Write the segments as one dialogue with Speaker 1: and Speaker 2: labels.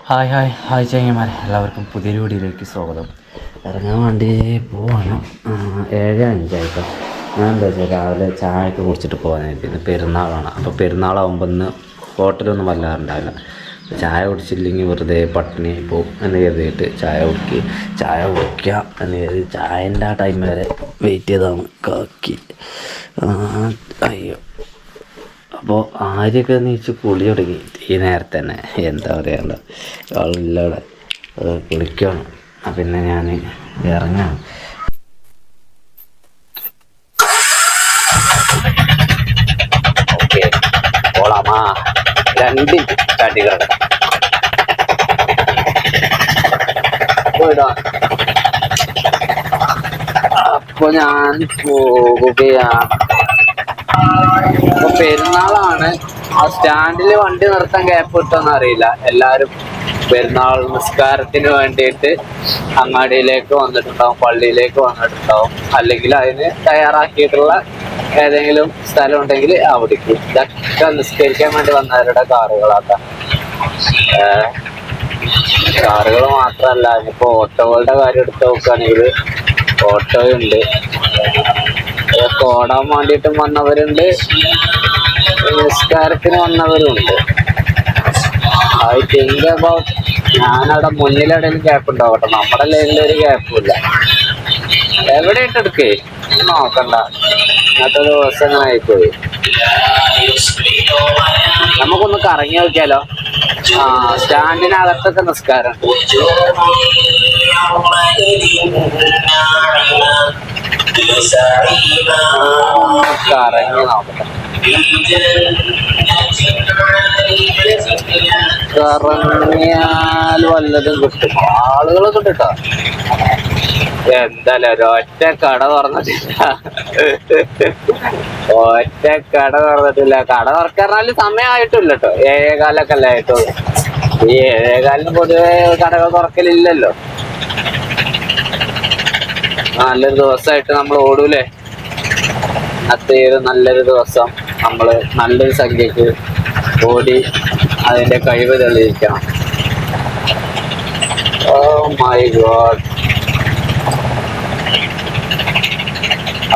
Speaker 1: Hi hi hi ചങ്ങന്മാരെ, എല്ലാവർക്കും പുതിയൊരു വീഡിയോയിലേക്ക് സ്വാഗതം. ഇറങ്ങാൻ വേണ്ടി പോവാണ്. 7:05 ഞാൻ എന്താ വെച്ചാൽ രാവിലെ ചായയൊക്കെ കുടിച്ചിട്ട് പോകാനായിട്ട്. ഇന്ന് പെരുന്നാളാണ്. അപ്പോൾ പെരുന്നാളാകുമ്പോൾ ഇന്ന് ഹോട്ടലൊന്നും വല്ലാറുണ്ടാവില്ല. ചായ കുടിച്ചില്ലെങ്കിൽ വെറുതെ പട്ടിണി പോവും എന്ന് കരുതിയിട്ട് ചായ കുടിക്കുക എന്ന് കരുതി ചായൻ്റെ ആ ടൈം വരെ വെയിറ്റ് ചെയ്താണ് കാക്കി. അയ്യോ, അപ്പോൾ ആര്യൊക്കെ നീച്ച് കുളി തുടങ്ങി ഈ നേരത്തെ തന്നെ. എന്താ പറയുക, ആളില്ല അവിടെ, കുളിക്കണം. പിന്നെ ഞാൻ ഇറങ്ങാം. ഓക്കെ, പോളാമാ. 2 മിനിറ്റ് സ്റ്റാർട്ട് കിടക്കാം. അപ്പോൾ ഞാൻ പോകുകയാണ്. അപ്പൊ പെരുന്നാളാണ്. ആ സ്റ്റാൻഡിൽ വണ്ടി നിർത്താൻ ഗ്യാപ്പ് കിട്ടുമെന്ന് അറിയില്ല. എല്ലാവരും പെരുന്നാൾ നിസ്കാരത്തിന് വേണ്ടിയിട്ട് അങ്ങാടിയിലേക്ക് വന്നിട്ടുണ്ടാവും, പള്ളിയിലേക്ക് വന്നിട്ടുണ്ടാവും, അല്ലെങ്കിൽ അതിന് തയ്യാറാക്കിയിട്ടുള്ള ഏതെങ്കിലും സ്ഥലം ഉണ്ടെങ്കിൽ അവിടേക്ക്. ഇതൊക്കെ നിസ്കരിക്കാൻ വേണ്ടി വന്നവരുടെ കാറുകളാക്കാം. കാറുകൾ മാത്രമല്ല, ഇനിയിപ്പോൾ ഓട്ടോകളുടെ കാര്യം എടുത്ത് നോക്കുകയാണെങ്കിൽ ഓട്ടോയുണ്ട്, ഓടാൻ വേണ്ടിയിട്ടും വന്നവരുണ്ട്, നിസ്കാരത്തിന് വന്നവരുണ്ട്. ഐ തിങ്ക് അബൌട്ട് ഞാനവിടെ മുന്നിലെവിടെയും ഗ്യാപ്പ് ഉണ്ടാവട്ടെ, നമ്മുടെ ലൈനിൽ ഒരു ഗ്യാപ്പും ഇല്ല. എവിടെ ഇട്ടെടുക്കേ നോക്കണ്ട, ഇന്നത്തെ ദിവസം അങ്ങനെ ആയിപ്പോയി. നമുക്കൊന്ന് കറങ്ങി നോക്കിയാലോ. സ്റ്റാൻഡിനകത്തൊക്കെ നിസ്കാരം കറങ്ങി നോക്കട്ടെ. കറങ്ങിയാൽ വല്ലതും കിട്ടും, ആളുകളൊക്കെ കിട്ടോ. എന്തായാലും ഒരൊറ്റ കട തുറന്നിട്ടില്ല. കട തുറക്കാറിനാല് സമയമായിട്ടില്ല കേട്ടോ. 7:15 അല്ലേ ആയിട്ടുള്ളൂ. ഈ 7:15 പൊതുവെ കടകൾ തുറക്കലില്ലല്ലോ. നല്ലൊരു ദിവസമായിട്ട് നമ്മൾ ഓടൂലേ. അത്രയൊരു നല്ലൊരു ദിവസം നമ്മൾ നല്ലൊരു സംഖ്യക്ക് ഓടി അതിൻ്റെ കഴിവ് തെളിയിക്കണം. Oh my God.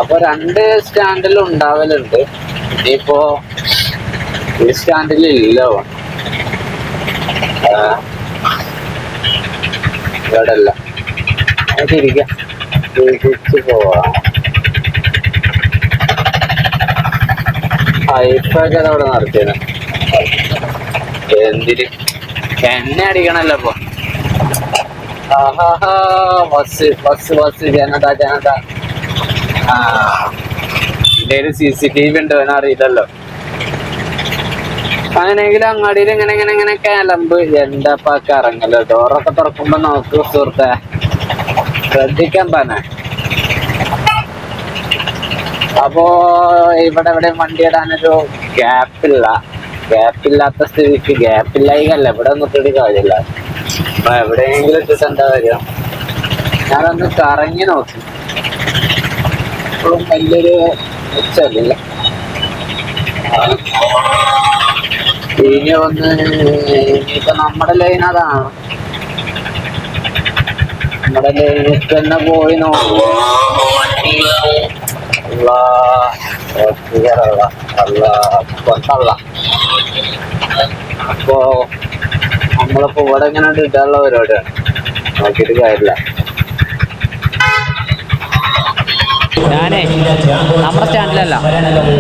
Speaker 1: അപ്പൊ 2 സ്റ്റാൻഡിലും ഉണ്ടാവലുണ്ട്. ഇനിയിപ്പോ ഈ സ്റ്റാൻഡിൽ ഇല്ല, ഇവിടെ അല്ല. തിരിക്കാം, തിരിച്ചു പോവാം. ഹൈപ്പൊക്കെ അതവിടെ നടത്തിയത് എന്തിന് എന്നെ അടിക്കണല്ലോ ഇപ്പൊ. ബസ് ജനത. എന്റെ CCTV ഉണ്ട്, അവനെ അറിയില്ലല്ലോ. അങ്ങനെയെങ്കിലും അങ്ങാടിയിൽ ഇങ്ങനെ കിളമ്പ്. എന്താപ്പാക്ക് ഇറങ്ങല്ലോ. ഡോറൊക്കെ തുറക്കുമ്പോ നോക്ക് സുഹൃത്തെ, ശ്രദ്ധിക്കാൻ പറഞ്ഞ. അപ്പോ ഇവിടെ വണ്ടി ഇടാനൊരു ഗ്യാപ്പില്ലാത്ത സ്ഥിതിക്ക്, ഗ്യാപ്പില്ലായികല്ല, ഇവിടെ നിന്നിട്ട് കാര്യമില്ല. അപ്പൊ എവിടെയെങ്കിലും ഇട്ടിട്ട് എന്താ കാര്യം. ഞാനൊന്ന് കറങ്ങി നോക്കി, ഇപ്പോഴും വലിയൊരു ഉച്ചല്ല. ഇനിയിപ്പോ നമ്മുടെ ലൈൻ അതാണ്. നമ്മുടെ ലൈനിൽ തന്നെ പോയി നോക്കുക. അപ്പോ നമ്മളിപ്പോ ഇവിടെ ഇങ്ങനെ ഇടാനുള്ള പരിപാടിയാണ്, നോക്കിയിട്ട് കാര്യമില്ല. ഞാനേ നമ്മുടെ സ്റ്റാൻഡിലല്ല,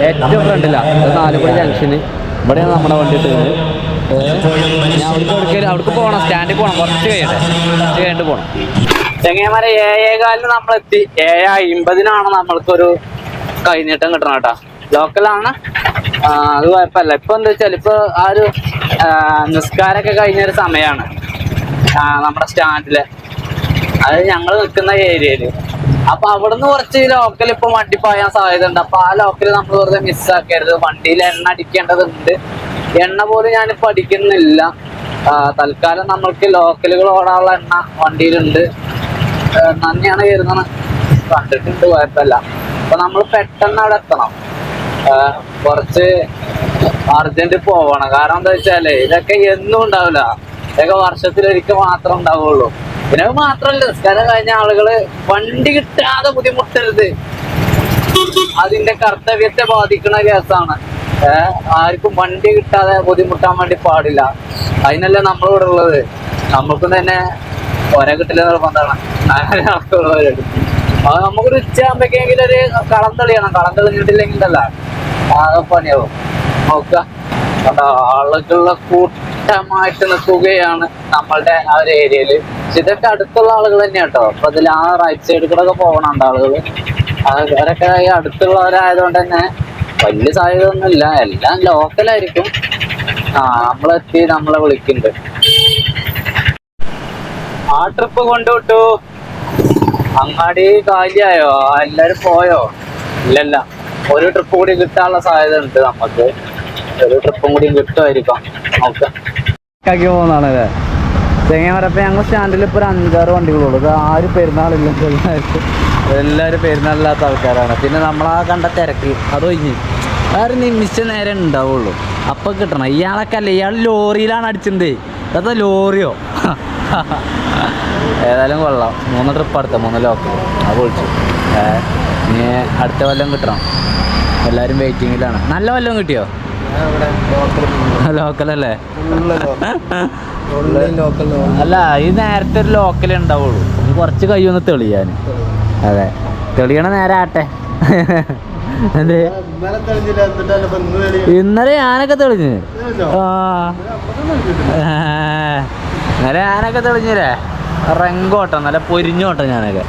Speaker 1: ഏറ്റവും ഫ്രണ്ടില്ല, 4 ജംഗ്ഷന്. ഇവിടെയാണ് നമ്മുടെ വണ്ടി ഇട്ടുന്നത്. ഞാൻ അവിടേക്ക് പോകണം, സ്റ്റാൻഡിൽ പോകണം. കുറച്ച് കഴിഞ്ഞിട്ട് പോകണം. ചെങ്ങന്മാരെ 7:15 നമ്മളെത്തി. 7:50 നമ്മൾക്കൊരു കൈനീട്ടം കിട്ടണം കേട്ടോ. ലോക്കലാണ്, അത് കുഴപ്പമില്ല. ഇപ്പൊ എന്താ വെച്ചാൽ ഇപ്പൊ ആ ഒരു നിസ്കാരമൊക്കെ കഴിഞ്ഞൊരു സമയമാണ് നമ്മുടെ സ്റ്റാൻഡില്. അത് ഞങ്ങൾ നിൽക്കുന്ന ഏരിയയില്. അപ്പൊ അവിടുന്ന് കുറച്ച് ലോക്കൽ ഇപ്പൊ വണ്ടി പോയാൻ സാധ്യത ഉണ്ട്. അപ്പൊ ആ ലോക്കൽ നമ്മൾ വെറുതെ മിസ്സാക്കരുത്. വണ്ടിയിൽ എണ്ണ അടിക്കേണ്ടതുണ്ട്. എണ്ണ പോലും ഞാനിപ്പോ അടിക്കുന്നില്ല. തൽക്കാലം നമ്മൾക്ക് ലോക്കലുകൾ ഓടാനുള്ള എണ്ണ വണ്ടിയിലുണ്ട്. നന്ദിയാണ് കരുതണം, കണ്ടിട്ടുണ്ട്, കുഴപ്പമില്ല. അപ്പൊ നമ്മൾ പെട്ടെന്ന് അവിടെ എത്തണം. കുറച്ച് അർജന്റ് പോവണം. കാരണം എന്താ വെച്ചാല് ഇതൊക്കെ എന്നും ഉണ്ടാവില്ല. ഇതൊക്കെ വർഷത്തിലൊരിക്കൽ മാത്രം ഉണ്ടാവുള്ളൂ. പിന്നെ അത് മാത്രല്ല, നിസ്കാരം കഴിഞ്ഞ ആളുകള് വണ്ടി കിട്ടാതെ ബുദ്ധിമുട്ടരുത്. അതിന്റെ കർത്തവ്യത്തെ ബാധിക്കുന്ന കേസാണ്. ആർക്കും വണ്ടി കിട്ടാതെ ബുദ്ധിമുട്ടാൻ വേണ്ടി പാടില്ല. അതിനല്ല നമ്മളിവിടെ ഉള്ളത്. നമുക്കും തന്നെ ഒരേ കിട്ടില്ല നിർബന്ധമാണ്. അത് നമുക്കൊരു ഉച്ചയാകുമ്പോഴേക്കെങ്കിലും ഒരു കളം തെളിയണം. കളം തെളിഞ്ഞിട്ടില്ലെങ്കിലല്ല ആകെ പണിയാവും. നോക്കുക, ആളുകളുടെ കൂട്ടമായിട്ട് നിൽക്കുകയാണ് നമ്മളുടെ ആ ഒരു ഏരിയയില്. ഇതൊക്കെ അടുത്തുള്ള ആളുകൾ തന്നെയാണ് കേട്ടോ. അപ്പൊ അതിൽ ആ റൈറ്റ് സൈഡിൽ കൂടെ ഒക്കെ പോകണുണ്ട് ആളുകള്. അവരൊക്കെ ഈ അടുത്തുള്ളവരായതുകൊണ്ട് തന്നെ വലിയ സാധ്യത ഒന്നുമില്ല. എല്ലാം ലോക്കലായിരിക്കും. നമ്മളെത്തി നമ്മളെ വിളിക്കുന്നുണ്ട്. ആ ട്രിപ്പ് കൊണ്ടുവിട്ടു. അങ്ങാടി കാലിയായോ? എല്ലാരും പോയോ? ഇല്ലല്ല, ഒരു ട്രിപ്പ് കൂടി കിട്ടാനുള്ള സാധ്യത ഉണ്ട്. നമുക്ക് ഒരു ട്രിപ്പും കൂടി കിട്ടുമായിരിക്കാം. നോക്കാം പോകുന്നതാണല്ലേ ചെങ്ങന്മാരപ്പം. ഞങ്ങൾ സ്റ്റാൻഡിൽ ഇപ്പോൾ ഒരു 5-6 വണ്ടികളുള്ളൂ. ഇത് ആരും പെരുന്നാളില്ല. എല്ലാവരും പെരുന്നാളില്ലാത്ത ആൾക്കാരാണ്. പിന്നെ നമ്മളാ കണ്ട തിരക്ക് അത് ഒഴിഞ്ഞ് ഒരു നിമിഷ നേരം ഉണ്ടാവുള്ളൂ. അപ്പം കിട്ടണം. ഇയാളൊക്കെ അല്ലേ, ഇയാൾ ലോറിയിലാണ് അടിച്ചിട്ടുണ്ട്. അതാ ലോറിയോ? ഏതായാലും കൊള്ളാം. 3 ട്രിപ്പ് അടുത്ത 3 ലോക്കൽ അത് പൊളിച്ചു. ഇനി അടുത്ത കൊല്ലം കിട്ടണം. എല്ലാവരും വെയിറ്റിങ്ങിലാണ്. നല്ല വല്ലതും കിട്ടിയോ? ലോക്കലല്ലേ? അല്ല, ഈ നേരത്തെ ഒരു ലോക്കലേ ഉണ്ടാവുള്ളൂ. ഇനി കുറച്ച് കഴിയൊന്ന് തെളിയാൻ. അതെ, തെളിയണ നേരം ആട്ടെ. എന്ത് ഇന്നലെ ഞാനൊക്കെ തെളിഞ്ഞ്. ഇന്നലെ ഞാനൊക്കെ തെളിഞ്ഞില്ലേ? റെങ്കോട്ടം, നല്ല പൊരിഞ്ഞോട്ടം ഞാനൊക്കെ.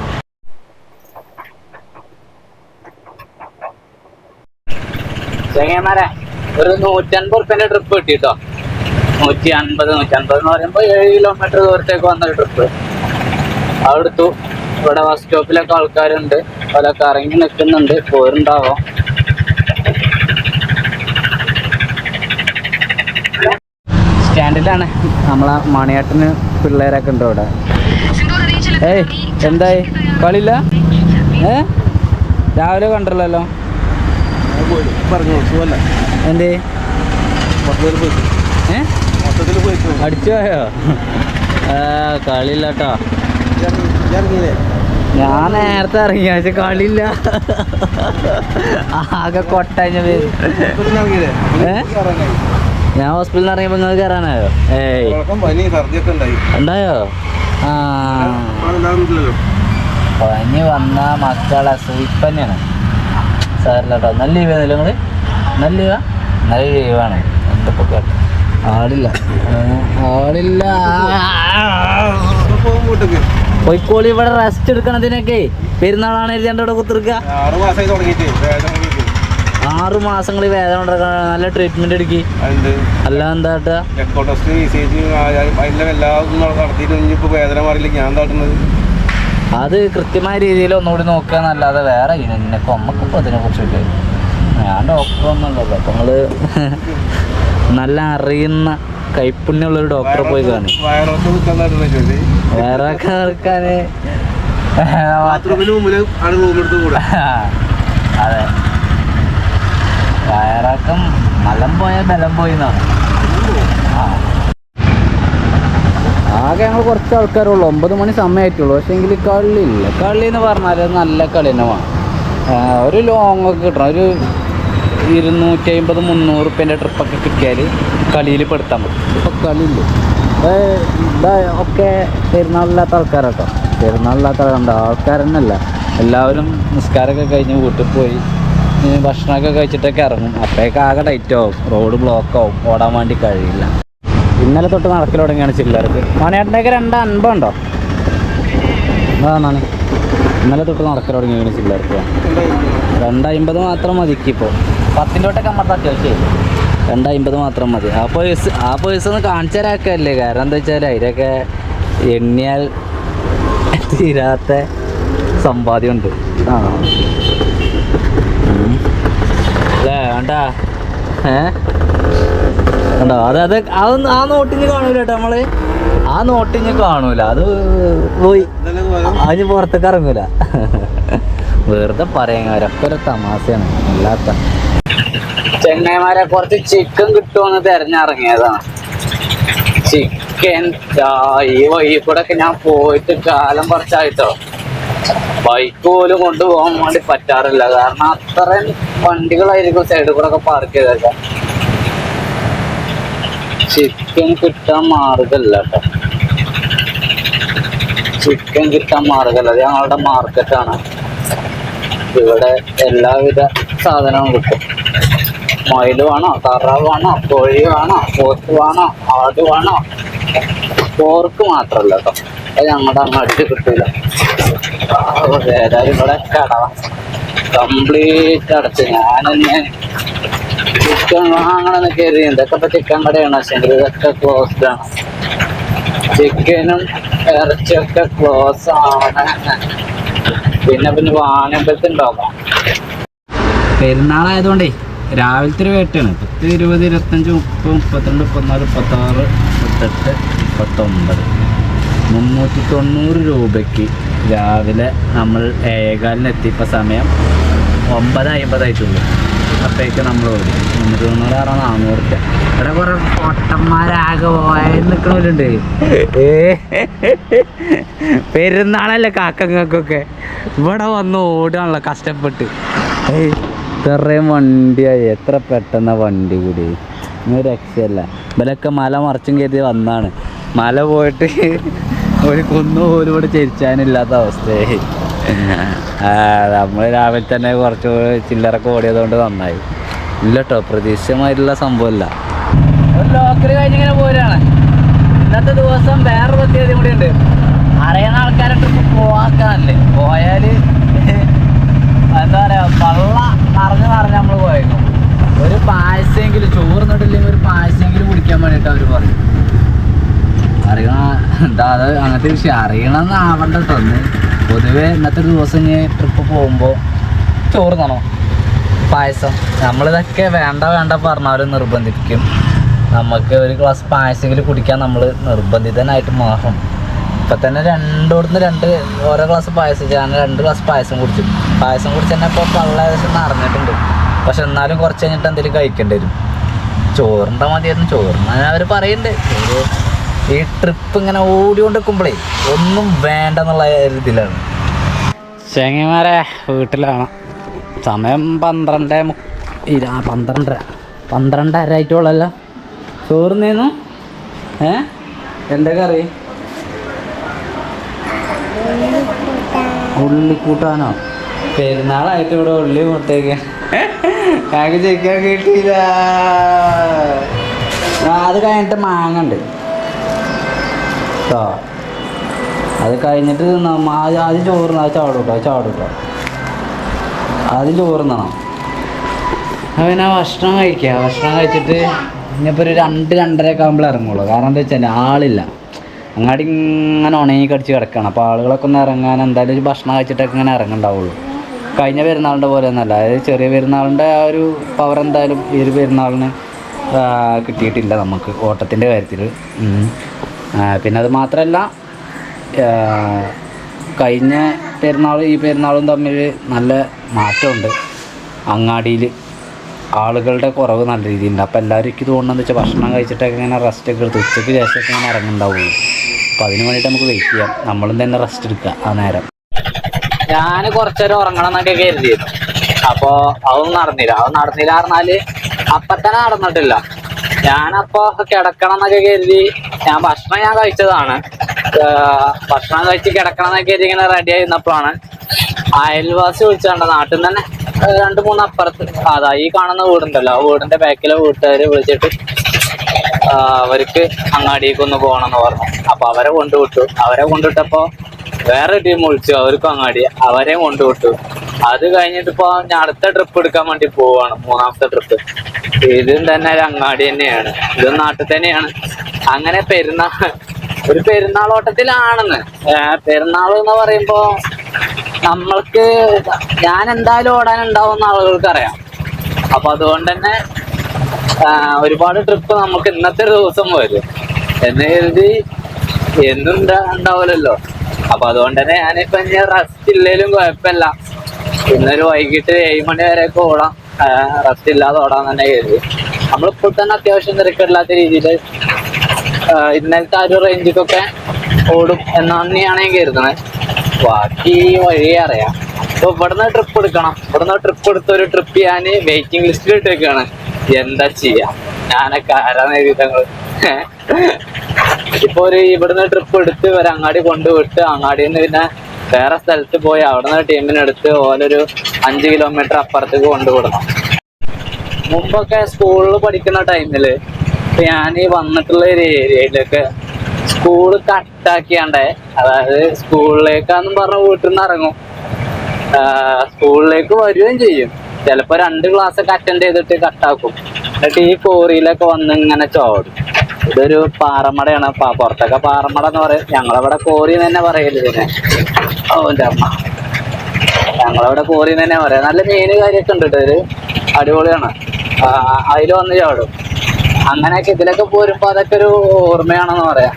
Speaker 1: ചെങ്ങന്മാരെ, ഒരു 150 ഉറുപ്പ്യൻ്റെ ട്രിപ്പ് കിട്ടിട്ടോ. 150 എന്ന് പറയുമ്പോൾ 7 കിലോമീറ്റർ ദൂരത്തേക്ക് വന്നൊരു ട്രിപ്പ് അതെടുത്തു. ഇവിടെ ബസ് സ്റ്റോപ്പിലൊക്കെ ആൾക്കാരുണ്ട്. അവരൊക്കെ ഇറങ്ങി നിൽക്കുന്നുണ്ട്. പോരുണ്ടാവോ? സ്റ്റാൻഡിലാണ്. നമ്മളെ മണിയേട്ടന് പിള്ളേരൊക്കെ ഉണ്ട് ഇവിടെ. ഏയ് എന്തായി, കളിയില്ല? രാവിലെ കണ്ടല്ലോ. എന്തേ അടിച്ചു പോയോ? കളിയില്ല കേട്ടോ. ഞാൻ നേരത്തെ ഇറങ്ങി, പക്ഷെ കളിയില്ല. ആകെ കൊട്ടഞ്ഞ പേര്. ഞാൻ ഹോസ്പിറ്റലിൽ നിന്ന് ഇറങ്ങിയപ്പോ നിങ്ങൾ കയറാനായോ? ഉണ്ടായോ? പനി വന്ന മക്കളെ സൂപ്പന്നെയാണ്. സാറില്ല കേട്ടോ. നല്ല ലീവ് ആണല്ലോ നിങ്ങള്? നല്ല ലീവാ? നല്ല ലീവാണ്. എന്തൊക്കെ കേട്ടോ, ആളില്ല. കോഴിക്കോട് ഇവിടെ റെസ്റ്റ് എടുക്കണതിനൊക്കെ പെരുന്നാളാണ് എഴുതിയുടെ കുത്തിർക്കുക. 6 മാസങ്ങൾ വേദന ഉണ്ടാക്കാൻ നല്ല ട്രീറ്റ്മെന്റ് എടുക്കി. അല്ല എന്താ അത് കൃത്യമായ രീതിയിൽ ഒന്നുകൂടി നോക്കുക എന്നല്ലാതെ വേറെ എന്നെ കൊമ്മക്കിപ്പോൾ അതിനെ കുറിച്ചിട്ട് ഞാൻ ഡോക്ടറൊന്നുമല്ലല്ലോ. അപ്പം നിങ്ങൾ നല്ല അറിയുന്ന കൈപ്പുണ്യമുള്ളൊരു ഡോക്ടറെ പോയി കാണി. വയറൊക്കെ നിൽക്കാന് അതെ, വയറക്കം മലം പോയാൽ ബലം പോയി എന്നാണ്. ആകെ ഞങ്ങൾ കുറച്ച് ആൾക്കാരുള്ളൂ. 9 മണി സമയമായിട്ടുള്ളൂ. പക്ഷേ എങ്കിൽ കളിയില്ല. കളി എന്ന് പറഞ്ഞാൽ നല്ല കളി തന്നെ വേണം. ഒരു ലോങ് ഒക്കെ കിട്ടണം. ഒരു 250-300 ഉറുപ്പ്യൻ്റെ ട്രിപ്പൊക്കെ കിട്ടിയാൽ കളിയിൽ പെടുത്താൻ പറ്റും. ഇപ്പോൾ കളിയില്ല. ഒക്കെ പെരുന്നാളില്ലാത്ത ആൾക്കാരാട്ടോ. പെരുന്നാളില്ലാത്ത ആൾക്കാർ തന്നെയല്ല, എല്ലാവരും നിസ്കാരമൊക്കെ കഴിഞ്ഞ് വീട്ടിൽ പോയി ഭക്ഷണമൊക്കെ കഴിച്ചിട്ടൊക്കെ ഇറങ്ങും. അപ്പോഴേക്ക് ആകെ ടൈറ്റ് ആവും, റോഡ് ബ്ലോക്ക് ആവും, ഓടാൻ വേണ്ടി കഴിയില്ല. ഇന്നലെ തൊട്ട് നടക്കൽ തുടങ്ങിയാണ് ചില്ലർക്ക്. മണിയേട്ടൻ്റെയൊക്കെ 250 ഉണ്ടോ? അതാണ് ഇന്നലെ തൊട്ട് നടക്കൽ തുടങ്ങിയാണ് ചില്ലർക്ക്. 250 മാത്രം മതിക്കിപ്പോൾ. 10 തൊട്ടൊക്കെ അമ്മത്തെ അത്യാവശ്യം 250 മാത്രം മതി. ആ പേഴ്സ് ഒന്ന് കാണിച്ചു തരാക്കല്ലേ. കാരണം എന്താ വെച്ചാൽ അതിലൊക്കെ എണ്ണിയാൽ തീരാത്ത സമ്പാദ്യമുണ്ട്. അല്ലേ വേണ്ട? കണ്ടോ? അത് ആ നോട്ടിന് കാണൂല കേട്ടോ. നമ്മള് ആ നോട്ടിന് കാണൂല. അത് പോയി അതിന് പുറത്തേക്ക് ഇറങ്ങൂല. വെറുതെ പറയുന്നവരൊക്കെ ഒരു തമാശയാണ്. അല്ലാത്ത ചെങ്ങൈമാരെ കുറച്ച് ചിക്കൻ കിട്ടുമെന്ന് തിരഞ്ഞിറങ്ങിയതാണ്. ചിക്കൻ. ഈ വഴി കൂടെ ഒക്കെ ഞാൻ പോയിട്ട് കാലം കുറച്ചായിട്ടോ. ബൈക്ക് പോലും കൊണ്ടുപോകാൻ വേണ്ടി പറ്റാറില്ല, കാരണം അത്രയും വണ്ടികളായിരിക്കും സൈഡിൽ കൂടെ ഒക്കെ പാർക്ക് ചെയ്തേക്കാം. ചിക്കൻ കിട്ടാൻ മാർഗല്ല കേട്ടോ, ചിക്കൻ കിട്ടാൻ മാർഗല്ല. അത് ഞങ്ങളുടെ മാർക്കറ്റാണ്, ഇവിടെ എല്ലാവിധ സാധനവും കിട്ടും. മയിൽ വേണോ, താറാവ് വേണോ, കോഴി വേണോ, പോത്ത് വേണോ, ആട് വേണോ? പോർക്ക് മാത്രല്ല കേട്ടോ, അത് ഞങ്ങളുടെ അങ്ങോട്ട് കിട്ടില്ല. ഏതായാലും ഇവിടെ കടവ കംപ്ലീറ്റ് അടച്ച്. ഞാനെന്നെ ചിക്കൻ വാങ്ങണമെന്ന് കരുതി. ഇതൊക്കെ ഇപ്പൊ ചിക്കൻ കടയാണ്, പക്ഷെങ്കിൽ ഇതൊക്കെ ക്ലോസ്ഡ് ആണ്. ചിക്കനും ഇറച്ചിയൊക്കെ ക്ലോസ് ആണ്. പിന്നെ വാങ്ങുമ്പോഴത്തേണ്ടാവാം. പെരുന്നാളായതുകൊണ്ടേ രാവിലത്തെ ഒരു വേട്ടയാണ്. 10, 20, 25, 30, 32, 34, 35, 38, 39, 390 രൂപയ്ക്ക് രാവിലെ നമ്മൾ 7:15 എത്തിയപ്പോൾ സമയം 9:50 ആയിട്ടുള്ളൂ. അപ്പോഴേക്ക് നമ്മൾ ഓടി 390 400 രൂപ. ഇവിടെ കുറെ പൊട്ടന്മാരാകെ പോയി നിൽക്കണവരുണ്ട്. പെരുന്നാളല്ലേ കാക്കങ്ങൾക്കൊക്കെ ഇവിടെ വന്ന് ഓടുകയാണല്ലോ കഷ്ടപ്പെട്ട്. ഇത്രയും വണ്ടിയായി, എത്ര പെട്ടെന്ന വണ്ടി കൂടി, ഇങ്ങനെ രക്ഷയല്ല. ഇവരൊക്കെ മല മറിച്ചും കരുതി വന്നാണ്. മല പോയിട്ട് ഒരു കുന്നു പോലും ഇവിടെ ചരിച്ചാനില്ലാത്ത അവസ്ഥയായി. നമ്മൾ രാവിലെ തന്നെ കുറച്ച് ചില്ലറൊക്കെ ഓടിയതുകൊണ്ട് നന്നായി. ഇല്ല കേട്ടോ, പ്രതീക്ഷിതമായിട്ടുള്ള സംഭവമല്ല. ഒരു ലോക്കൽ കഴിഞ്ഞിങ്ങനെ പോരാണ്. ഇന്നത്തെ ദിവസം വേറെ പ്രത്യേകത കൂടി ഉണ്ട്. അറിയുന്ന ആൾക്കാരെ ട്രിപ്പ് പോവാക്കാനല്ലേ, പോയാൽ എന്താ പറയുക, വള്ള നിറഞ്ഞ് നമ്മൾ പോയേക്കും. ഒരു പായസമെങ്കിലും, ചോറിന്നിട്ടില്ലെങ്കിൽ ഒരു പായസമെങ്കിലും കുടിക്കാൻ വേണ്ടിയിട്ട് അവർ പറയും. അറിയണ എന്താ, അത് അങ്ങനത്തെ വിഷയം അറിയണമെന്ന് ആവണ്ട കേട്ടോ. പൊതുവേ ഇന്നത്തെ ദിവസം ട്രിപ്പ് പോകുമ്പോൾ ചോറ് തന്നോ, പായസം. നമ്മളിതൊക്കെ വേണ്ട പറഞ്ഞാലും നിർബന്ധിക്കും. നമുക്ക് ഒരു ഗ്ലാസ് പായസമെങ്കിലും കുടിക്കാൻ നമ്മൾ നിർബന്ധിതനായിട്ട് മാറും. ഇപ്പം തന്നെ ഓരോ ഗ്ലാസ് പായസം, ഞാൻ 2 ഗ്ലാസ് പായസം കുടിച്ചു. പായസം കുടിച്ച് തന്നെ ഇപ്പോൾ പള്ള ഏകദേശം നിറഞ്ഞിട്ടുണ്ട്. പക്ഷെ എന്നാലും കുറച്ച് കഴിഞ്ഞിട്ട് എന്തെങ്കിലും കഴിക്കേണ്ടി വരും. ചോറിൻ്റെ മതിയായിരുന്നു, ചോറിന് അവർ പറയുന്നുണ്ട്. ഈ ട്രിപ്പ് ഇങ്ങനെ ഓടിക്കൊണ്ട് നിൽക്കുമ്പോഴേ ഒന്നും വേണ്ടെന്നുള്ള ഇതിലാണ്. ചെങ്ങന്മാരെ വീട്ടിലാണ്. സമയം 12:30 ആയിട്ടുള്ളല്ലോ. ചോറ് നീന്നു എന്താ കറി? ഉള്ളിക്കൂട്ടാനോ? പെരുന്നാളായിട്ട് ഇവിടെ ഉള്ളി മുട്ടേക്ക് ഞങ്ങൾക്ക് ചിക്കൻ കിട്ടിയില്ല. അത് കഴിഞ്ഞിട്ട് മാങ്ങ ഉണ്ട് കേട്ടോ. അത് കഴിഞ്ഞിട്ട് ആദ്യം ചോറ് ചാടുട്ടോ ആദ്യം ചോറ് തിന്നണം. പിന്നെ ഭക്ഷണം കഴിക്കുക. ഭക്ഷണം കഴിച്ചിട്ട് ഇനിയിപ്പോൾ ഒരു 2-2:30 ഒക്കെ ആകുമ്പോൾ ഇറങ്ങുള്ളൂ. കാരണം എന്താ വെച്ചാൽ ആളില്ല, അങ്ങാടി ഇങ്ങനെ ഉണങ്ങി കടിച്ച് കിടക്കുകയാണ്. അപ്പോൾ ആളുകളൊക്കെ ഒന്ന് ഇറങ്ങാൻ എന്തായാലും ഒരു ഭക്ഷണം കഴിച്ചിട്ടൊക്കെ ഇങ്ങനെ ഇറങ്ങുണ്ടാവുള്ളൂ. കഴിഞ്ഞ പെരുന്നാളിൻ്റെ പോലെ ഒന്നല്ല, അതായത് ചെറിയ പെരുന്നാളിൻ്റെ ആ ഒരു പവർ എന്തായാലും ഈ ഒരു പെരുന്നാളിന് കിട്ടിയിട്ടില്ല നമുക്ക് ഓട്ടത്തിൻ്റെ കാര്യത്തിൽ. പിന്നെ അത് മാത്രമല്ല, കഴിഞ്ഞ പെരുന്നാളും ഈ പെരുന്നാളും തമ്മിൽ നല്ല മാറ്റമുണ്ട്. അങ്ങാടിയിൽ ആളുകളുടെ കുറവ് നല്ല രീതിയിലുണ്ട്. അപ്പോൾ എല്ലാവരും എനിക്ക് തോന്നുന്നതെന്ന് വെച്ചാൽ ഭക്ഷണം കഴിച്ചിട്ടൊക്കെ ഇങ്ങനെ റെസ്റ്റൊക്കെ എടുത്ത് ഉച്ചയ്ക്ക് ശേഷമൊക്കെ ഇങ്ങനെ ഇറങ്ങുന്നുണ്ടാവുള്ളൂ. അപ്പോൾ അതിന് വേണ്ടിയിട്ട് നമുക്ക് വെയിറ്റ് ചെയ്യാം. നമ്മളും തന്നെ റെസ്റ്റ് എടുക്കുക ആ നേരം. ഞാൻ കുറച്ചേരം ഉറങ്ങണം എന്നൊക്കെ കരുതിയിരുന്നു. അപ്പോൾ അതൊന്നും നടന്നില്ല. പറഞ്ഞാൽ അപ്പം തന്നെ നടന്നിട്ടില്ല. ഞാനപ്പോൾ കിടക്കണം എന്നൊക്കെ കരുതി, ഭക്ഷണം കഴിച്ചതാണ്. ഭക്ഷണം കഴിച്ച് കിടക്കണം എന്നൊക്കെ കരുതി ഇങ്ങനെ റെഡി ആയിരുന്നപ്പോഴാണ് അയൽവാസി വിളിച്ചാണ്ട് നാട്ടിൽ നിന്ന് തന്നെ 2-3 അപ്പുറത്ത് അതാ ഈ കാണുന്ന വീടുണ്ടല്ലോ, ആ വീടിന്റെ ബാക്കിലെ വീട്ടുകാർ വിളിച്ചിട്ട് അവർക്ക് അങ്ങാടിക്കൊന്ന് പോകണമെന്ന് പറഞ്ഞു. അപ്പൊ അവരെ കൊണ്ടുവിട്ടപ്പോ വേറെ ടീം വിളിച്ചു, അവർക്കും അങ്ങാടി, അവരെയും കൊണ്ടുവിട്ടു. അത് കഴിഞ്ഞിട്ടിപ്പോ ഞാൻ അടുത്ത ട്രിപ്പ് എടുക്കാൻ വേണ്ടി പോവാണ്, 3ാമത്തെ ട്രിപ്പ്. ഇതും തന്നെ ഒരു അങ്ങാടി തന്നെയാണ്, ഇതും നാട്ടിൽ തന്നെയാണ്. അങ്ങനെ ഒരു പെരുന്നാളോട്ടത്തിലാണെന്ന്. പെരുന്നാൾ എന്ന് പറയുമ്പോ നമ്മൾക്ക് ഞാൻ എന്തായാലും ഓടാനുണ്ടാവുന്ന ആളുകൾക്ക് അറിയാം. അപ്പൊ അതുകൊണ്ട് തന്നെ ഒരുപാട് ട്രിപ്പ് നമുക്ക് ഇന്നത്തെ ദിവസം വരും എന്ന് കരുതി എന്നും ഉണ്ടാവില്ലല്ലോ. അപ്പൊ അതുകൊണ്ട് തന്നെ ഞാനിപ്പോ ഇനി റെസ്റ്റ് ഇല്ലേലും കുഴപ്പമില്ല, ഇന്നൊരു വൈകിട്ട് 7 മണി വരെയൊക്കെ ഓടാം, റെസ്റ്റ് ഇല്ലാതെ ഓടാൻ തന്നെ കരുതി. നമ്മളിപ്പോൾ തന്നെ അത്യാവശ്യം തിരക്കില്ലാത്ത രീതിയിൽ ഇന്നലത്തെ ആ ഒരു റേഞ്ചിക്കൊക്കെ ഓടും എന്നാണ് ഞാൻ കരുതുന്നത്. ബാക്കി വഴിയെ അറിയാം. അപ്പൊ ഇവിടുന്ന് ട്രിപ്പ് എടുക്കണം. ഇവിടുന്ന് ട്രിപ്പ് എടുത്ത് ഒരു ട്രിപ്പ് ഞാൻ വെയിറ്റിംഗ് ലിസ്റ്റിൽ ഇട്ടേക്കാണ്. എന്താ ചെയ്യാ, ഞാനൊക്കെ ആരാന്ന് എഴുതിട്ടങ്ങള്. ഇപ്പൊ ഒരു ഇവിടുന്ന് ട്രിപ്പ് എടുത്ത് ഒരു അങ്ങാടി കൊണ്ടുവിട്ട് അങ്ങാടിയിൽ നിന്ന് പിന്നെ വേറെ സ്ഥലത്ത് പോയി അവിടുന്ന് ടീമിനെടുത്ത് ഓരോരു 5 കിലോമീറ്റർ അപ്പുറത്തേക്ക് കൊണ്ടുവിടണം. മുമ്പൊക്കെ സ്കൂളിൽ പഠിക്കുന്ന ടൈമില് ഞാൻ ഈ വന്നിട്ടുള്ള ഒരു ഏരിയയിലൊക്കെ സ്കൂള് കട്ടാക്കിയാണ്ടേ, അതായത് സ്കൂളിലേക്കാന്നും പറഞ്ഞ വീട്ടിൽ നിന്ന് ഇറങ്ങും, സ്കൂളിലേക്ക് വരികയും ചെയ്യും. ചിലപ്പോ 2 ക്ലാസ്സൊക്കെ അറ്റൻഡ് ചെയ്തിട്ട് കട്ടാക്കും. എന്നിട്ട് ഈ കോറിയിലൊക്കെ വന്ന് ഇങ്ങനെ ചോടും. ഇതൊരു പാറമടയാണ്. പുറത്തൊക്കെ പാറമട എന്ന് പറയും, ഞങ്ങളവിടെ കോറി തന്നെ പറയല്. ഇതിനെ ഓന്റെ അമ്മ, ഞങ്ങളവിടെ കോറി തന്നെ പറയാം. നല്ല മീന് കാര്യമൊക്കെ ഉണ്ട് കേട്ടോ, ഒരു അടിപൊളിയാണ്. അതിൽ വന്ന് ചാടും. അങ്ങനെയൊക്കെ ഇതിലൊക്കെ പോരുമ്പോ അതൊക്കെ ഒരു ഓർമ്മയാണെന്ന് പറയാം.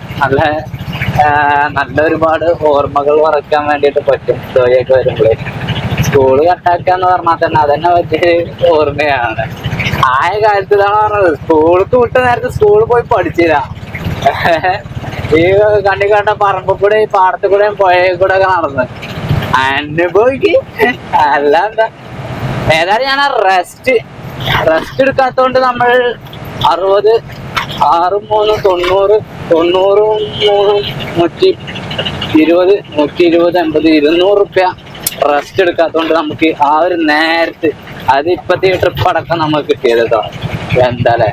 Speaker 1: നല്ല ഒരുപാട് ഓർമ്മകൾ മറക്കാൻ വേണ്ടിയിട്ട് പറ്റും ഇതുവഴിയൊക്കെ വരുമ്പോഴേ. സ്കൂള് കട്ടാക്കാന്ന് പറഞ്ഞാൽ തന്നെ അതന്നെ പറ്റിയൊരു ഓർമ്മയാണ്. ആയ കാലത്ത് ഇതാണ് പറഞ്ഞത്, സ്കൂൾക്ക് വിട്ട നേരത്തെ സ്കൂളിൽ പോയി പഠിച്ചില്ല. ഈ കണ്ണി കണ്ട പറമ്പിൽ കൂടെ പാടത്തു കൂടെയും പുഴയിൽ കൂടെ ഒക്കെ നടന്ന് അനുഭവിക്ക്. അല്ലാന്താ, ഏതായാലും ഞാൻ റെസ്റ്റ് എടുക്കാത്തോണ്ട് നമ്മൾ 60, 6, 3, 90, 90, 120, 120, 80, 200 റുപ്യ റെസ്റ്റ് എടുക്കാത്തോണ്ട് നമുക്ക് ആ ഒരു നേരത്ത് അത് ഇപ്പത്തെ ട്രിപ്പ് അടക്കം നമുക്ക് കിട്ടിയത് കേട്ടോ. എന്താല്ലേ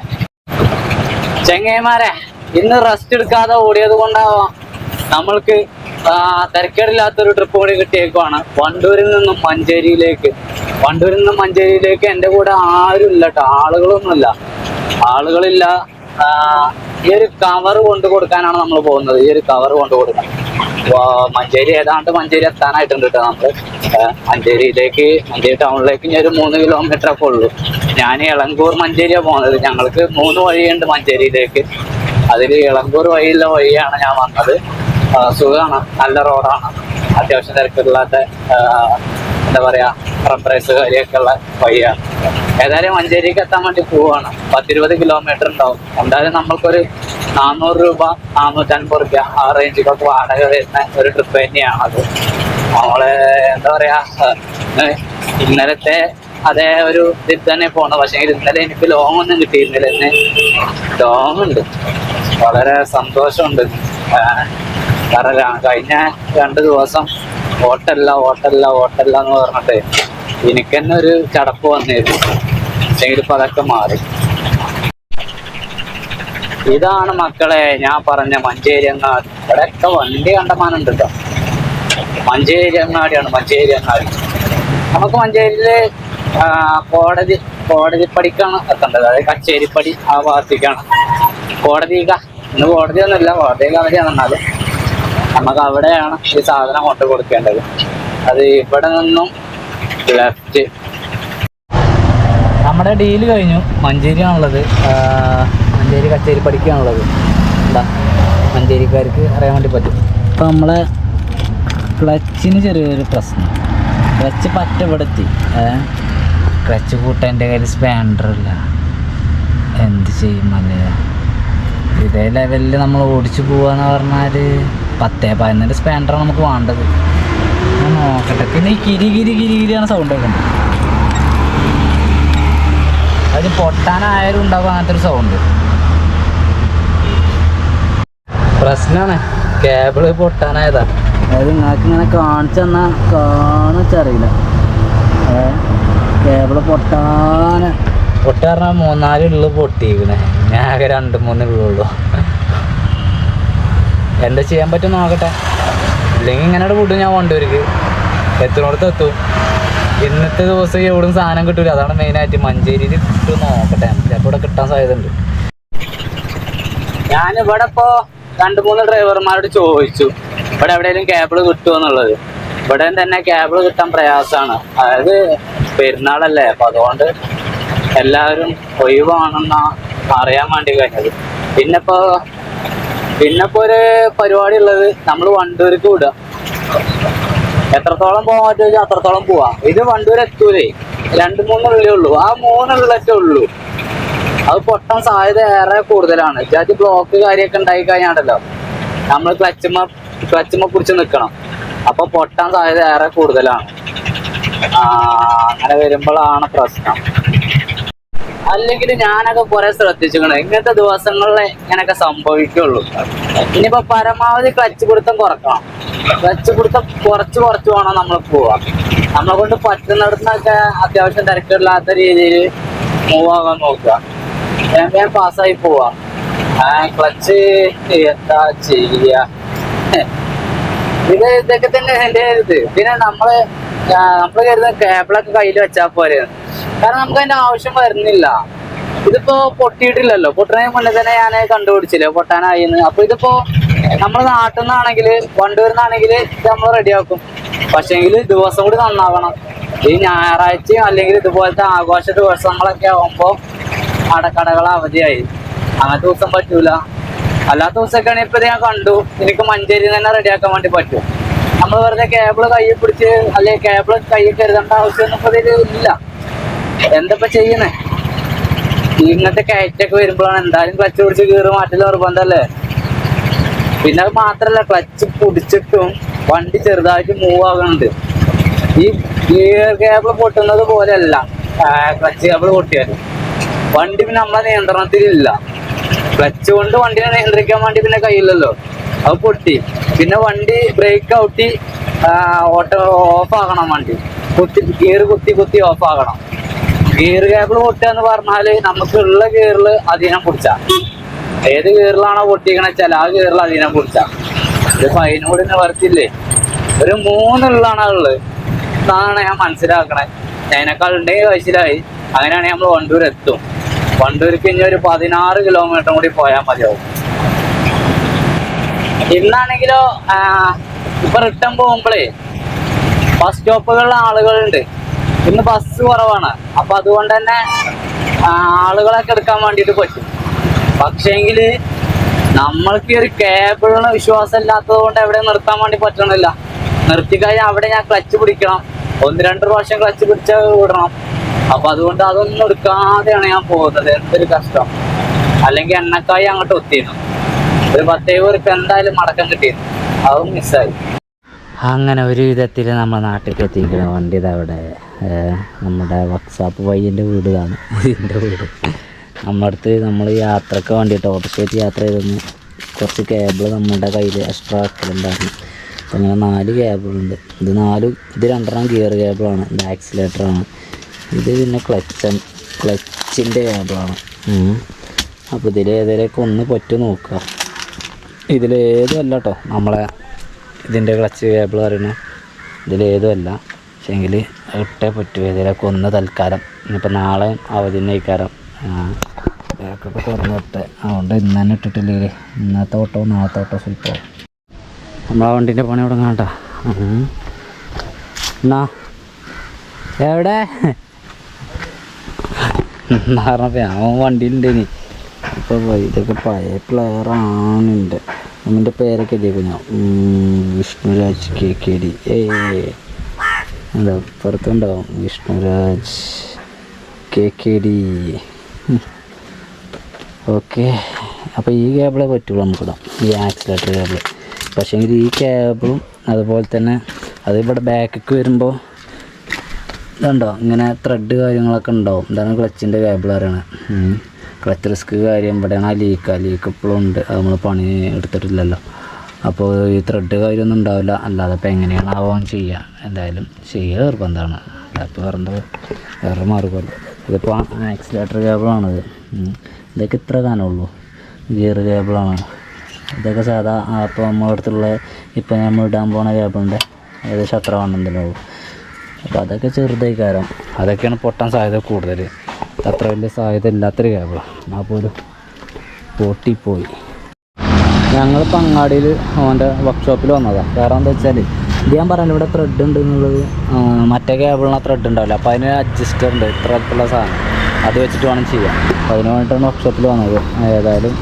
Speaker 1: ചെങ്ങന്മാരെ, ഇന്ന് റെസ്റ്റ് എടുക്കാതെ ഓടിയത് കൊണ്ടാവാം നമ്മൾക്ക് തിരക്കേടില്ലാത്തൊരു ട്രിപ്പ് കൂടി കിട്ടിയേക്കുവാണ്. വണ്ടൂരിൽ നിന്നും മഞ്ചേരിയിലേക്ക് എൻ്റെ കൂടെ ആരും ഇല്ല കേട്ടോ, ആളുകളില്ല. ഈ ഒരു കവർ കൊണ്ടു കൊടുക്കാനാണ് നമ്മൾ പോകുന്നത്. ഈ ഒരു കവർ കൊണ്ടു കൊടുക്കാൻ മഞ്ചേരി എത്താനായിട്ടുണ്ട് കേട്ടോ. നമ്മള് മഞ്ചേരി ടൗണിലേക്ക് ഇനി ഒരു 3 കിലോമീറ്റർ ഒക്കെ ഉള്ളൂ. ഞാൻ ഇളങ്കൂർ മഞ്ചേരിയാണ് പോകുന്നത്. ഞങ്ങൾക്ക് 3 വഴിയുണ്ട് മഞ്ചേരിയിലേക്ക്. അതിൽ ഇളങ്കൂർ വഴിയുള്ള വഴിയാണ് ഞാൻ വന്നത്. സുഖമാണ്, നല്ല റോഡാണ്, അത്യാവശ്യം തിരക്കില്ലാത്ത എന്താ പറയാ റബ്ബറൈസ് കാര്യമൊക്കെ ഉള്ള വഴിയാണ്. ഏതായാലും മഞ്ചേരിക്ക് എത്താൻ വേണ്ടി പോവാണ്. 10-20 കിലോമീറ്റർ ഉണ്ടാവും. എന്തായാലും നമ്മൾക്കൊരു 400 രൂപ 450 രൂപ ആ റേഞ്ചിലൊക്കെ വാടക വരുന്ന ഒരു ട്രിപ്പ് തന്നെയാണത്. നമ്മള് എന്താ പറയാ ഇന്നലത്തെ അതേ ഒരു ഇതിൽ തന്നെ പോകണം. പക്ഷേ ഇന്നലെ എനിക്ക് ലോങ് ഒന്നും കിട്ടിയിരുന്നില്ല. ഇന്ന് ലോങ് ഉണ്ട്. വളരെ സന്തോഷമുണ്ട്. കാരണം കഴിഞ്ഞ 2 ദിവസം ഹോട്ടല്ല എന്ന് പറഞ്ഞിട്ട് എനിക്ക് തന്നെ ഒരു ചടപ്പ് വന്നിരുന്നു. പക്ഷേ ഇപ്പൊ അതൊക്കെ മാറി. ഇതാണ് മക്കളെ ഞാൻ പറഞ്ഞ മഞ്ചേരി അങ്ങാടി. ഇവിടെയൊക്കെ വണ്ടി കണ്ടമാനുണ്ട് കേട്ടോ. മഞ്ചേരി അങ്ങാടിയാണ്. നമുക്ക് മഞ്ചേരിയില് കോടതി പടിക്കാണ് എത്തേണ്ടത്. അതായത് കച്ചേരിപ്പടി ആ ഭാഗത്തേക്കാണ്. ഇന്ന് കോടതിയൊന്നുമില്ല, കോടതിയൊക്കെ അവധിയാണെന്നാലും നമുക്ക് അവിടെയാണ് ഈ സാധനം കൊണ്ട് കൊടുക്കേണ്ടത്. അത് ഇവിടെ നിന്നും ലെഫ്റ്റ്. നമ്മുടെ ഡീല് കഴിഞ്ഞു. മഞ്ചേരിയാണുള്ളത്, മഞ്ചേരി കച്ചേരിപ്പടിക്കാണുള്ളത്. എന്താ മഞ്ചേരിക്കാർക്ക് അറിയാൻ വേണ്ടി പറ്റും. ഇപ്പം നമ്മളെ ക്ലച്ചിന് ചെറിയൊരു പ്രശ്നം. ക്ലച്ച് പറ്റപ്പെടുത്തി. ക്ലച്ച് കൂട്ടാൻ എൻ്റെ കയ്യിൽ സ്പാൻഡറില്ല. എന്ത് ചെയ്യും അല്ലേ? ഇതേ ലെവലിൽ നമ്മൾ ഓടിച്ചു പോവാന്ന് പറഞ്ഞാൽ 10-11 സ്പാൻഡറാണ് നമുക്ക് വേണ്ടത്. നോക്കട്ടെ. പിന്നെ ഈ കിരിയാണ് സൗണ്ട് കേൾക്കുന്നത്. അത് പൊട്ടാനായാലും ഉണ്ടാവും അങ്ങനത്തെ ഒരു സൗണ്ട്. പ്രശ്നമാണ്, കേബിള് പൊട്ടാനായതാ. അതായത് നിങ്ങൾക്ക് ഇങ്ങനെ കാണിച്ചറിയില്ല. കേബിള് പൊട്ടാൻ പറഞ്ഞാൽ 3-4 ഉള്ളു പൊട്ടിയിരിക്കണേ. ഞാൻ ആകെ 2-3 ഉള്ളൂ. എന്താ ചെയ്യാൻ പറ്റും നോക്കട്ടെ. ഇല്ലെങ്കിൽ ഇങ്ങനെ വിടും ഞാൻ കൊണ്ടുവരിക. എത്തുന്നിടത്ത് എത്തും. ഇന്നത്തെ ദിവസം എവിടും സാധനം കിട്ടൂല. അതാണ് മെയിനായിട്ട്. മഞ്ചേരിയിൽ കിട്ടും നോക്കട്ടെ. ചിലപ്പോൾ ഇവിടെ കിട്ടാൻ സാധ്യത ഉണ്ട്. ഞാനിവിടെ ഇപ്പോൾ 2-3 ഡ്രൈവർമാരോട് ചോദിച്ചു ഇവിടെ എവിടെയെങ്കിലും കേബിൾ കിട്ടുമോ എന്നുള്ളത്. ഇവിടെ തന്നെ കേബിൾ കിട്ടാൻ പ്രയാസമാണ്. അതായത് പെരുന്നാളല്ലേ, അപ്പം അതുകൊണ്ട് എല്ലാവരും ഒഴിവാണെന്നാ അറിയാൻ വേണ്ടി കഴിഞ്ഞത്. പിന്നെ ഇപ്പൊ ഒരു പരിപാടി ഉള്ളത് നമ്മൾ വണ്ടൂർക്ക് വിടുക. എത്രത്തോളം പോകാൻ പറ്റുമോ വെച്ചാൽ അത്രത്തോളം പോവാം. ഇത് വണ്ടൂർ എത്തൂലേ, 2-3 ഉള്ളേ ഉള്ളൂ. ആ 3 ഉള്ളറ്റേ ഉള്ളൂ. അത് പൊട്ടാൻ സാധ്യത ഏറെ കൂടുതലാണ്. ജാതി ബ്ലോക്ക് കാര്യമൊക്കെ ഉണ്ടായി കഴിഞ്ഞാണ്ടല്ലോ നമ്മൾ ക്ലച്ചുമ്മ പിടിച്ച് നിൽക്കണം. അപ്പൊ പൊട്ടാൻ സാധ്യത ഏറെ കൂടുതലാണ്. അങ്ങനെ വരുമ്പോഴാണ് പ്രശ്നം. അല്ലെങ്കിൽ ഞാനൊക്കെ കുറെ ശ്രദ്ധിച്ചിരിക്കണം, ഇങ്ങനത്തെ ദിവസങ്ങളിലെ ഇങ്ങനെയൊക്കെ സംഭവിക്കുള്ളൂ. ഇനിയിപ്പോ പരമാവധി ക്ലച്ച് പിടുത്തം കുറക്കണം. ക്ലച്ച് പിടുത്തം കുറച്ച് വേണം നമ്മൾ പോവാ. നമ്മളെ കൊണ്ട് പറ്റുന്നിടത്തുനിന്നൊക്കെ അത്യാവശ്യം തിരക്കില്ലാത്ത രീതിയിൽ മൂവ് ആകാൻ നോക്കുക. വേഗം പാസ്സായി പോവാ. ക്ലച്ച് എന്താ ചെയ്യുക? ഇതൊക്കെ തന്നെ എന്റെ ഇത്. പിന്നെ നമ്മള് കരുതുന്ന കേബിളൊക്കെ കയ്യിൽ വെച്ചാൽ പോരെ, കാരണം നമുക്ക് അതിന്റെ ആവശ്യം വരുന്നില്ല. ഇതിപ്പോ പൊട്ടിയിട്ടില്ലല്ലോ. പൊട്ടുന്നതിന് മുന്നേ തന്നെ ഞാൻ കണ്ടുപിടിച്ചില്ലേ പൊട്ടാനായിന്ന്. അപ്പൊ ഇതിപ്പോ നമ്മുടെ നാട്ടിൽ നിന്നാണെങ്കിൽ കൊണ്ടുവരുന്നാണെങ്കിൽ ഇത് നമ്മൾ റെഡിയാക്കും. പക്ഷെങ്കിൽ ദിവസം കൂടി നന്നാവണം. ഈ ഞായറാഴ്ചയും അല്ലെങ്കിൽ ഇതുപോലത്തെ ആഘോഷ ദിവസങ്ങളൊക്കെ ആവുമ്പോ കടകൾ അവധിയായി. അങ്ങനത്തെ ദിവസം പറ്റൂല. അല്ലാത്ത ദിവസമൊക്കെയാണെങ്കിൽ ഇപ്പൊ ഞാൻ കണ്ടു എനിക്ക് മഞ്ചേരി തന്നെ റെഡിയാക്കാൻ വേണ്ടി പറ്റും. നമ്മൾ വെറുതെ കേബിള് കയ്യിൽ പിടിച്ച് അല്ലെങ്കിൽ കേബിള് കയ്യിൽ കരുതേണ്ട ആവശ്യമൊന്നും ഇപ്പൊ ഇതിൽ ഇല്ല. എന്തപ്പോ ചെയ്യുന്നേ? ഇങ്ങനത്തെ കയറ്റൊക്കെ വരുമ്പോഴാണ് എന്തായാലും ക്ലച്ച് പിടിച്ച് കീറി മാറ്റൽ നിർബന്ധമല്ലേ. പിന്നെ അത് മാത്രല്ല, ക്ലച്ച് പിടിച്ചിട്ടും വണ്ടി ചെറുതായിട്ട് മൂവ് ആകുന്നുണ്ട്. ഈ ഗിയർ കേബിൾ പൊട്ടുന്നത് പോലെയല്ല ക്ലച്ച് കേബിൾ പൊട്ടിയാൽ. വണ്ടി പിന്നെ നമ്മളെ നിയന്ത്രണത്തിലില്ല. ക്ലച്ച് കൊണ്ട് വണ്ടിനെ നിയന്ത്രിക്കാൻ വേണ്ടി പിന്നെ കഴിയില്ലല്ലോ. അത് പൊട്ടി. പിന്നെ വണ്ടി ബ്രേക്ക് ഔട്ടി ഓഫ് ആകണം. വണ്ടി ഗിയർ കുത്തി ഓഫ് ആകണം. ഗിയർ കേബിൾ പൊട്ടുക എന്ന് പറഞ്ഞാല് നമുക്ക് ഉള്ള ഗിയറിൽ അധീനം പിടിച്ച, ഏത് ഗിയറിലാണോ പൊട്ടിക്കണെച്ചാൽ ആ ഗിയറിൽ അധീനം പിടിച്ച. ഇത് ഫൈൻ കൂടി നിവർത്തില്ലേ. ഒരു 3 ഉള്ളാണ് ഉള്ളത് എന്നാണ് ഞാൻ മനസ്സിലാക്കണേ. അതിനേക്കാൾ ഉണ്ടെങ്കിൽ കഴിച്ചിലായി. അങ്ങനെയാണെങ്കിൽ നമ്മൾ വണ്ടൂർ എത്തും. വണ്ടൂർക്ക് ഇനി ഒരു 16 കിലോമീറ്റർ കൂടി പോയാൽ മതിയാവും. ഇന്നാണെങ്കിലോ ഇപ്പൊ റിട്ടേൺ പോകുമ്പോഴേ ബസ് സ്റ്റോപ്പുകളിൽ ആളുകളുണ്ട്. ഇന്ന് ബസ് കുറവാണ്. അപ്പൊ അതുകൊണ്ട് തന്നെ ആളുകളൊക്കെ എടുക്കാൻ വേണ്ടിയിട്ട് പറ്റും. പക്ഷേങ്കില് നമ്മൾക്ക് ഒരു കേബിളിന് വിശ്വാസം ഇല്ലാത്തത് കൊണ്ട് എവിടെ നിർത്താൻ വേണ്ടി പറ്റണില്ല. നിർത്തിക്കഴിഞ്ഞാൽ അവിടെ ഞാൻ ക്ലച്ച് പിടിക്കണം. 1-2 പ്രാവശ്യം ക്ലച്ച് പിടിച്ചാൽ വിടണം. അപ്പൊ അതുകൊണ്ട് അതൊന്നും എടുക്കാതെയാണ് ഞാൻ പോകുന്നത്. എന്തൊരു കഷ്ടം. അല്ലെങ്കിൽ എണ്ണക്കായി അങ്ങോട്ട് ഒത്തിയിരുന്നു. ഒരു 10-20 എന്തായാലും മടക്കം കിട്ടിയിരുന്നു. അതും മിസ്സായി.
Speaker 2: അങ്ങനെ ഒരു വിധത്തിൽ നമ്മുടെ നാട്ടിലേക്ക് എത്തിക്കണം. വണ്ടി ഇതവിടെ നമ്മുടെ വാട്സാപ്പ് പയ്യൻ്റെ വീട് കാണും. ഇതിൻ്റെ വീട് നമ്മുടെ അടുത്ത് നമ്മൾ യാത്രക്ക് വേണ്ടിയിട്ട് ഓട്ടോഷേറ്റ് യാത്ര ചെയ്തൊന്ന് കുറച്ച് കേബിൾ നമ്മുടെ കയ്യിൽ എക്സ്ട്രാ ആക്കലുണ്ടായിരുന്നു. അപ്പോൾ അങ്ങനെ 4 കേബിളുണ്ട്. ഇത് 2 ഗിയർ കേബിളാണ്. ഇത് ആക്സിലേറ്ററാണ്. ഇത് പിന്നെ ക്ലച്ചിൻ്റെ കേബിളാണ്. അപ്പോൾ ഇതിലേതിലേക്ക് ഒന്ന് പറ്റി നോക്കുക. ഇതിലേതും അല്ല കേട്ടോ നമ്മളെ ഇതിൻ്റെ ക്ലച്ച് കേബിൾ പറയുന്നത്. ഇതിലേതും അല്ല. പക്ഷേങ്കിൽ ഇട്ടേ പറ്റൂ. ഇതിലേക്ക് ഒന്ന് തൽക്കാലം. ഇനിയിപ്പോൾ നാളെ അവധി നയിക്കാരം ബാക്കൊക്കെ തുറന്ന് വിട്ടെ. അതുകൊണ്ട് ഇന്ന് തന്നെ ഇട്ടിട്ടില്ലെങ്കിൽ ഇന്നത്തെ ഓട്ടോ നാളത്തെ ഓട്ടോ സ്വല്പം നമ്മളെ വണ്ടീൻ്റെ പണി തുടങ്ങാം കേട്ടോ. എന്നാ എവിടെ പറഞ്ഞപ്പോൾ അവൻ വണ്ടിയിലുണ്ടേനി. ഇപ്പോൾ ഇതൊക്കെ പഴയ പ്ലെയറാണ്. എൻ്റെ പേരൊക്കെ എഴുതിയേക്കും ഞാൻ. വിഷ്ണുരാജ് KKD. എന്താ പുറത്തുണ്ടാവും വിഷ്ണുരാജ് KKD. ഓക്കെ. അപ്പോൾ ഈ കേബിളെ പറ്റുള്ളൂ നമുക്കിടാം, ഈ ആക്സിലേറ്റർ കേബിൾ. പക്ഷേങ്കിൽ ഈ കേബിളും അതുപോലെ തന്നെ അത് ഇവിടെ ബാക്കിലേക്ക് വരുമ്പോൾ ഇതുണ്ടോ ഇങ്ങനെ ത്രെഡ് കാര്യങ്ങളൊക്കെ ഉണ്ടാവും. ഇതാണ് ക്ലച്ചിൻ്റെ കേബിൾ പറയണത്. ക്ലച്ച് റിസ്ക് കാര്യം ഇവിടെയാണ്. ആ ലീക്ക് ഇപ്പോഴും ഉണ്ട്. അത് നമ്മൾ പണി എടുത്തിട്ടില്ലല്ലോ. അപ്പോൾ ഈ ത്രെഡ് കാര്യമൊന്നും ഉണ്ടാവില്ല. അല്ലാതെ ഇപ്പോൾ എങ്ങനെയാണ് ആവാൻ ചെയ്യുക. എന്തായാലും ചെയ്യുക നിർബന്ധമാണ്. അപ്പോൾ വേറെ മാർഗമല്ലോ. ഇതിപ്പോൾ ആക്സിലേറ്റർ കേബിളാണിത്. ഇതൊക്കെ ഇത്ര കാനമുള്ളൂ. ഗിയർ കേബിളാണ് ഇതൊക്കെ. സാധാ അപ്പോൾ നമ്മുടെ അടുത്തുള്ള ഇപ്പോൾ നമ്മൾ ഇടാൻ പോണ കേബിളിൻ്റെ ഏകദേശം അത്ര വേണമെന്നല്ലോ. അപ്പോൾ അതൊക്കെ ചെറുതായി കാരം. അതൊക്കെയാണ് പൊട്ടാൻ സാധ്യത കൂടുതൽ. അത്ര വലിയ സാധ്യത ഇല്ലാത്തൊരു കേബിളാണ്. എന്നാൽ പോലും പൊട്ടിപ്പോയി. ഞങ്ങളിപ്പോൾ അങ്ങാടിയിൽ അവൻ്റെ വർക്ക്ഷോപ്പിൽ വന്നതാണ്. കാരണം എന്താ വെച്ചാൽ ഇത് ഞാൻ പറഞ്ഞില്ല, ഇവിടെ ത്രെഡ് ഉണ്ട് എന്നുള്ളത്. മറ്റേ കേബിളിന് ത്രെഡ് ഉണ്ടാവില്ല. അപ്പോൾ അതിന് അഡ്ജസ്റ്റർ ഉണ്ട്, ഇത്ര അടുത്തുള്ള സാധനം. അത് വെച്ചിട്ട് വേണം ചെയ്യാൻ. അപ്പോൾ അതിന് വേണ്ടിയിട്ടാണ് വർക്ക്ഷോപ്പിൽ വന്നത്. ഏതായാലും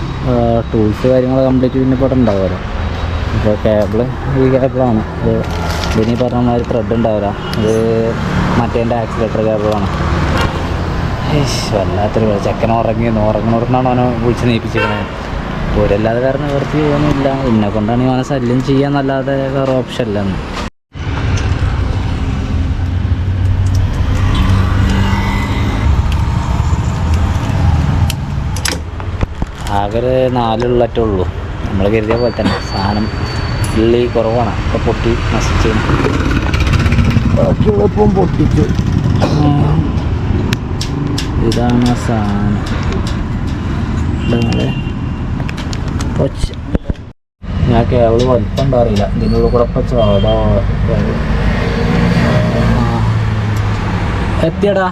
Speaker 2: ടൂൾസ് കാര്യങ്ങൾ കംപ്ലീറ്റ് പിന്നെ ഇവിടെ ഉണ്ടാവുമല്ലോ. ഇപ്പോൾ കേബിള് ഈ കേബിളാണ്. ഇതിനി പറഞ്ഞ മാതിരി ത്രെഡ് ഉണ്ടാവില്ല. ഇത് മറ്റേൻ്റെ ആക്സിലേറ്റർ കേബിളാണ്. വല്ലാത്തൊരു ചെക്കൻ ഉറങ്ങണോർന്നാണ് അവനെ വിളിച്ച് നീപ്പിച്ചിരിക്കണത്. പോരല്ലാതെ വേറെ നിവർത്തി ഒന്നുമില്ല. എന്നെ കൊണ്ടാണ് അവനെ ശല്യം ചെയ്യാന്നല്ലാതെ വേറെ ഓപ്ഷൻ ഇല്ലെന്ന്. ആകെ ഒരു 4 ഉള്ളറ്റേ ഉള്ളൂ. നമ്മൾ കരുതിയ പോലെ തന്നെ സാധനം ഉള്ളി കുറവാണ്. ഇപ്പോൾ പൊട്ടി നശിച്ചു. ബാക്കിയുള്ളപ്പം പൊട്ടിച്ചു. ഇതാണ് സാധനം. ഞാൻ കേവള് വലിപ്പം ഉണ്ടാറില്ല. ഇതിനുള്ള കൂടെ ഇപ്പം ചോടോ എത്തിയടാ.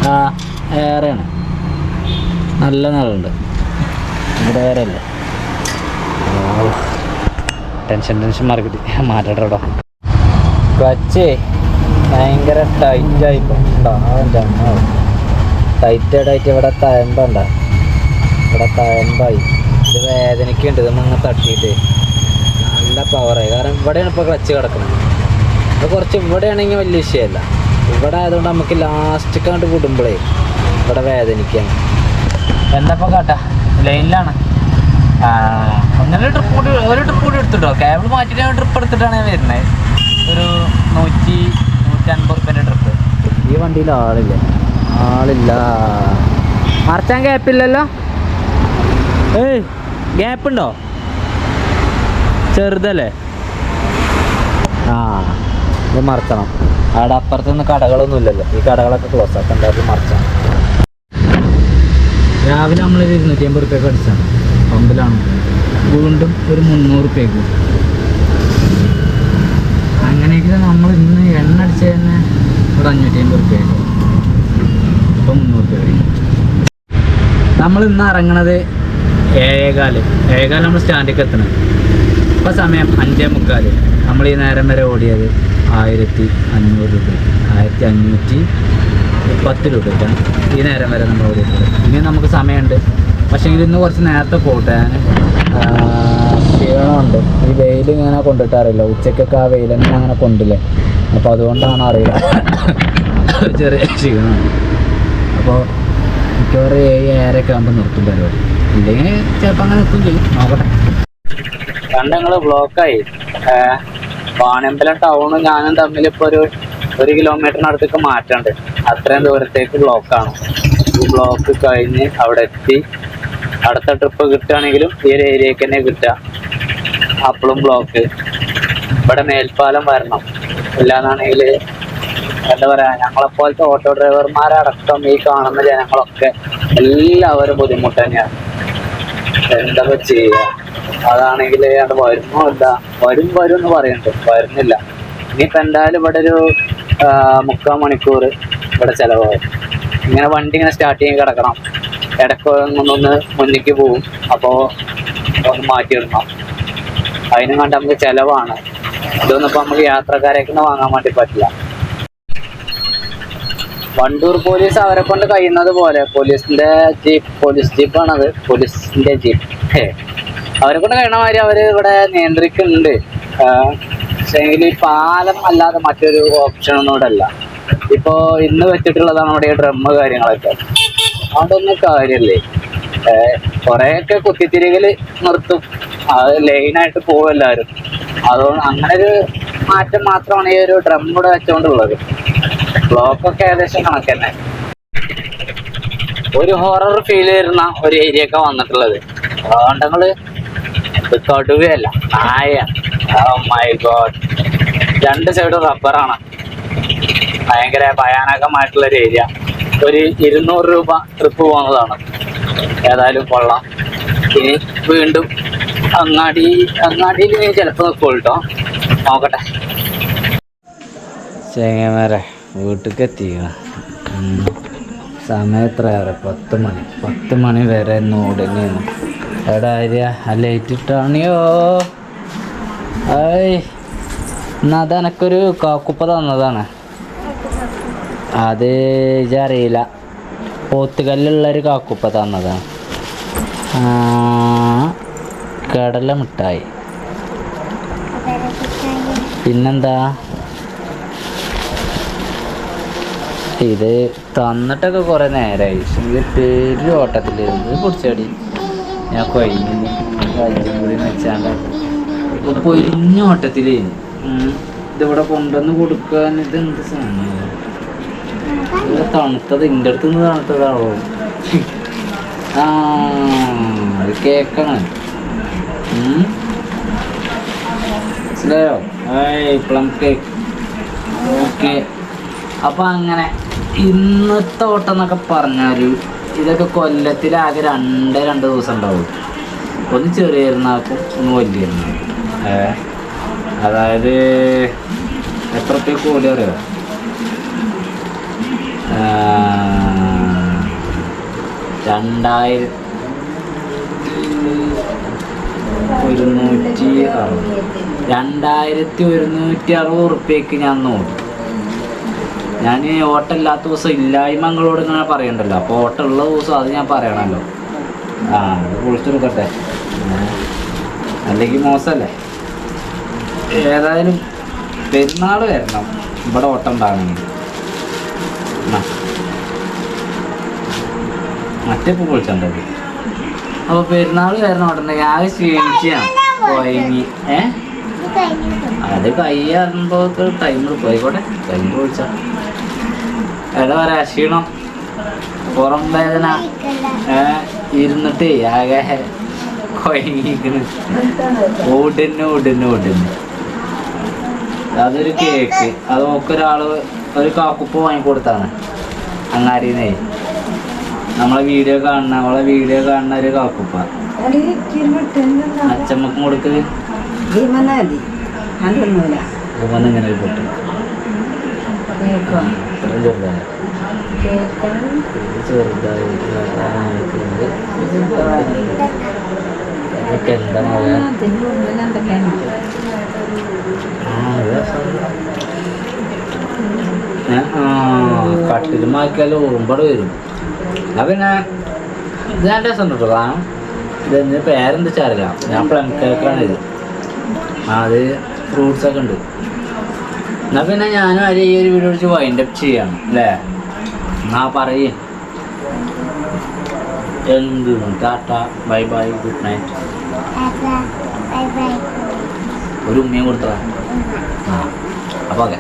Speaker 2: ആ ഏറെയാണ്, നല്ല നിളുണ്ട്. ഇവിടെ ഏറെ അല്ലേ. ടെൻഷൻ മാറ്റട്ടോ. ക്ലച്ച് ഭയങ്കര ടൈറ്റായിപ്പോണ്ടാ. ടൈറ്റായിട്ട് ഇവിടെ തഴമ്പണ്ട. ഇവിടെ തഴമ്പായി. ഇത് വേദനയ്ക്കുണ്ട്. ഇതൊന്നും തട്ടിയിട്ട് നല്ല പവറായി. കാരണം ഇവിടെയാണ് ഇപ്പോൾ ക്ലച്ച് കിടക്കുന്നത്. അത് കുറച്ച് ഇവിടെയാണെങ്കിൽ വലിയ വിഷയമല്ല. ഇവിടെ ആയതുകൊണ്ട് നമുക്ക് ലാസ്റ്റ് കണ്ട് വിടുമ്പോഴേ ഇവിടെ വേദനിക്കാണ്. എന്താ ഇപ്പോൾ കാട്ടാ, ലൈനിലാണ്. ഒന്നര ഒരു ട്രിപ്പ് കൂടി എടുത്തിട്ടോ. കേബിൾ മാറ്റിയിട്ട് ട്രിപ്പ് എടുത്തിട്ടാണ് ഞാൻ വരുന്നത്. ഒരു 100-150 റുപ്യൻ്റെ ട്രിപ്പ്. ഈ വണ്ടിയിൽ ആളില്ല. മറച്ചാൻ ഗ്യാപ്പില്ലല്ലോ. ഗ്യാപ്പുണ്ടോ? ചെറുതല്ലേ? ഇത് മറക്കണം. അവിടെ അപ്പുറത്തൊന്നും കടകളൊന്നും ഇല്ലല്ലോ. ഈ കടകളൊക്കെ ക്ലോസ് ആക്കാം. എന്തായാലും മറച്ചാണ്. രാവിലെ നമ്മളൊരു 250 റുപ്യക്ക് അടിച്ചാണ് പമ്പിലാണ്. വീണ്ടും ഒരു 300 റുപ്യക്ക്. അങ്ങനെയൊക്കെ നമ്മൾ ഇന്ന് എണ്ണ അടിച്ച് തന്നെ ഒരു 550 റുപ്യക്ക്. ഇപ്പം 300 റുപ്യ. നമ്മൾ ഇന്ന് ഇറങ്ങണത് 7:15 നമ്മൾ സ്റ്റാൻഡിലേക്ക് എത്തണം. ഇപ്പോൾ സമയം 5:45. നമ്മൾ ഈ നേരം വരെ ഓടിയത് 1500 രൂപ, 1510 രൂപയ്ക്കാണ് ഈ നേരം വരെ നമ്മൾ ഓടിയിട്ടുള്ളത്. ഇനി നമുക്ക് സമയമുണ്ട്. പക്ഷേ ഇന്ന് കുറച്ച് നേരത്തെ പോട്ടെ. ക്ഷീണമുണ്ട്. ഈ വെയിൽ ഇങ്ങനെ കൊണ്ടിട്ടറിയില്ല. ഉച്ചക്കൊക്കെ ആ വെയിലങ്ങനെ അങ്ങനെ കൊണ്ടില്ലേ. അപ്പോൾ അതുകൊണ്ടാണ് അറിയില്ല, ചെറിയ ക്ഷീണമാണ്. അപ്പോൾ മിക്കവാറും 7-7:30 ആകുമ്പോൾ നിർത്തും പരിപാടി. ഇല്ലെങ്കിൽ ചിലപ്പോൾ അങ്ങനെ നിർത്തും ചെയ്യും. നോക്കട്ടെ. കണ്ടങ്ങൾ ബ്ലോക്കായി. വാണിയമ്പലം ടൗണും ഞാനും തമ്മിൽ ഇപ്പോൾ ഒരു കിലോമീറ്ററിനടുത്തേക്ക് മാറ്റമുണ്ട്. അത്രയും ദൂരത്തേക്ക് ബ്ലോക്കാണ്. ഈ ബ്ലോക്ക് കഴിഞ്ഞ് അവിടെ എത്തി അടുത്ത ട്രിപ്പ് കിട്ടുകയാണെങ്കിലും ഈ ഒരു ഏരിയക്ക് തന്നെ കിട്ടുക. അപ്പോഴും ബ്ലോക്ക്. ഇവിടെ മേൽപ്പാലം വരണം. ഇല്ലാന്നാണെങ്കിൽ എന്താ പറയുക, ഞങ്ങളെപ്പോലത്തെ ഓട്ടോ ഡ്രൈവർമാരടക്കം ഈ കാണുന്ന ജനങ്ങളൊക്കെ എല്ലാവരും ബുദ്ധിമുട്ട് തന്നെയാണ്. എന്തൊക്കെ ചെയ്യുക. അതാണെങ്കിൽ അത് വരുമോ ഇല്ല, വരും എന്ന് പറയുന്നുണ്ട്, വരുന്നില്ല. ഇനിയിപ്പോൾ എന്തായാലും ഇവിടെ ഒരു 3/4 മണിക്കൂർ ഇവിടെ ചിലവാകും. ഇങ്ങനെ വണ്ടി ഇങ്ങനെ സ്റ്റാർട്ട് ചെയ്ത് കിടക്കണം. ഇടയ്ക്ക് ഒന്ന് മുന്നിലേക്ക് പോവും. അപ്പോൾ ഒന്ന് മാറ്റിയിടണം. അതിനും കണ്ട് നമുക്ക് ചിലവാണ്. ഇതൊന്നും ഇപ്പോൾ നമുക്ക് യാത്രക്കാരേക്കൊന്നും വാങ്ങാൻ വേണ്ടി പറ്റില്ല. വണ്ടൂർ പോലീസ് അവരെ കൊണ്ട് കഴിയുന്നത് പോലെ പോലീസ് ജീപ്പാണത്. പോലീസിന്റെ ജീപ്പ് അവരെ കൊണ്ട് കഴിയണ മാതിരി അവർ ഇവിടെ നിയന്ത്രിക്കുന്നുണ്ട്. പക്ഷേ ഈ പാലം അല്ലാതെ മറ്റൊരു ഓപ്ഷനൊന്നും ഇവിടെ അല്ല. ഇപ്പോൾ ഇന്ന് വെച്ചിട്ടുള്ളതാണ് ഇവിടെ ഈ ഡ്രമ്മ് കാര്യങ്ങളൊക്കെ. അതുകൊണ്ടൊന്നും കാര്യമല്ലേ. കുറേയൊക്കെ കുത്തിത്തിരികൽ നിർത്തും. അത് ലൈനായിട്ട് പോകും എല്ലാവരും. അതുകൊണ്ട് അങ്ങനെ ഒരു മാറ്റം മാത്രമാണ് ഈ ഒരു ഡ്രം ഇവിടെ വെച്ചുകൊണ്ടുള്ളത്. ബ്ലോക്കൊക്കെ ഏകദേശം കണക്ക് തന്നെ. ഒരു ഹൊറർ ഫീൽ വരുന്ന ഒരു ഏരിയ ഒക്കെ വന്നിട്ടുള്ളത്. അതുകൊണ്ടങ്ങള് കടുവയല്ല, നായയാണ്. ഓ മൈ ഗോഡ്. 2 സൈഡും റബ്ബറാണ്. ഭയങ്കര ഭയാനകമായിട്ടുള്ളൊരു ഏരിയ. ഒരു 200 രൂപ ട്രിപ്പ് പോകുന്നതാണ്. ഏതായാലും കൊള്ളാം. ഇനി വീണ്ടും അങ്ങാടിയിൽ ചിലപ്പോൾ നിൽക്കുള്ളൂ കേട്ടോ. നോക്കട്ടെ. ചെങ്ങന്മാരെ വീട്ടിലേക്ക് എത്തിക്കണം. സമയം എത്ര? 10 മണി വരെ ഓടുകയാണ്. എവിടെ ആര്യ ലൈറ്റ് ഇട്ടാണിയോ? എന്നാ അത് എനക്കൊരു കാക്കുപ്പ തന്നതാണ്. അത് ഇതറിയില്ല. പോത്തുകല്ലുള്ളൊരു കാക്കുപ്പ തന്നതാണ്. കടല മിഠായി. പിന്നെന്താ ഇത് തന്നിട്ടൊക്കെ കുറേ നേരമായി. ഇത് പേര് ഓട്ടത്തിലിരുന്ന് ഇത് പൊടിച്ചാടി ഞാൻ കൊയ്ഞ്ഞു കൂടി വെച്ചാണ്ട് പൊരിഞ്ഞ ഓട്ടത്തിലേ ഇതിവിടെ കൊണ്ടുവന്ന് കൊടുക്കാൻ. ഇതെന്ത് സാധനം ഇവിടെ തണുത്തത് എൻ്റെ അടുത്ത് നിന്ന് തണുത്തതാണോ? ആ അത് കേക്കാണ്. മനസ്സിലായോ? Plum cake. ഓക്കെ. അപ്പം അങ്ങനെ ഇന്നത്തെ ഓട്ടം എന്നൊക്കെ പറഞ്ഞാൽ ഇതൊക്കെ കൊല്ലത്തിലാകെ 2 ദിവസം ഉണ്ടാവും. ഒന്ന് ചെറിയ പെരുന്നാൾക്കും ഒന്ന് വലിയ പെരുന്നാൾക്കും. അതായത് എത്ര റുപ്യ കൂലി അറിയോ? 2160 2160 ഞാൻ നോക്കി. ഞാൻ ഓട്ടം ഇല്ലാത്ത ദിവസം ഇല്ലായ്മകളോട് ഇങ്ങനെ പറയണ്ടല്ലോ. അപ്പോൾ ഓട്ടം ഉള്ള ദിവസം അത് ഞാൻ പറയണമല്ലോ. അത് കുളിച്ചെടുക്കട്ടെ, അല്ലെങ്കിൽ മോശമല്ലേ. ഏതായാലും പെരുന്നാൾ വരണം ഇവിടെ ഓട്ടം ഉണ്ടാകണമെങ്കിൽ. മറ്റേപ്പോൾ കുളിച്ചുണ്ടത്. അപ്പോൾ പെരുന്നാൾ വരണം ഓട്ടുണ്ടെങ്കിൽ ആകെ ക്ഷീണിച്ചാണ് പോയി. അത് കയ്യാറുമ്പോൾ ടൈം എടുക്കും. ആയിക്കോട്ടെ, ടൈം കുളിച്ചാൽ എടാ പറയാ ക്ഷീണം, പുറം വേദന ഇരുന്നിട്ടേ ആകെ കൊയങ്ങിക്കണ്. ഓടുന്നു. അതൊരു കേക്ക്. അത് ഒരാള് ഒരു കാക്കുപ്പ് വാങ്ങിക്കൊടുത്താണ് അങ്ങാടിന്നേ. അവളെ വീഡിയോ കാണുന്ന ഒരു കാക്കുപ്പ. അച്ചമ്മക്കും കൊടുക്ക്. ഇങ്ങനെ ഒരു പൊട്ട് ചെറുതായി കട്ടിലുമാക്കിയാൽ ഉറുമ്പട് വരും. പിന്നെ ഇത് ഞാൻ രസം കേട്ടോ. കാരണം ഇതെന്തിന് പേരെന്ത് വെച്ചാറില്ല. ഞാൻ പ്ലം കേക്കാണ് ഇത്. അത് ഫ്രൂട്ട്സൊക്കെ ഉണ്ട്. എന്നാൽ പിന്നെ ഞാനും അരി ഈ ഒരു വീഡിയോ വിളിച്ച് വൈൻഡപ്പ് ചെയ്യാണ് അല്ലേ? എന്നാ പറയേ എന്ത് Tata bye bye good night. ഒരു ഉമ്മയും കൊടുത്തതാ. അപ്പോൾ ഓക്കെ.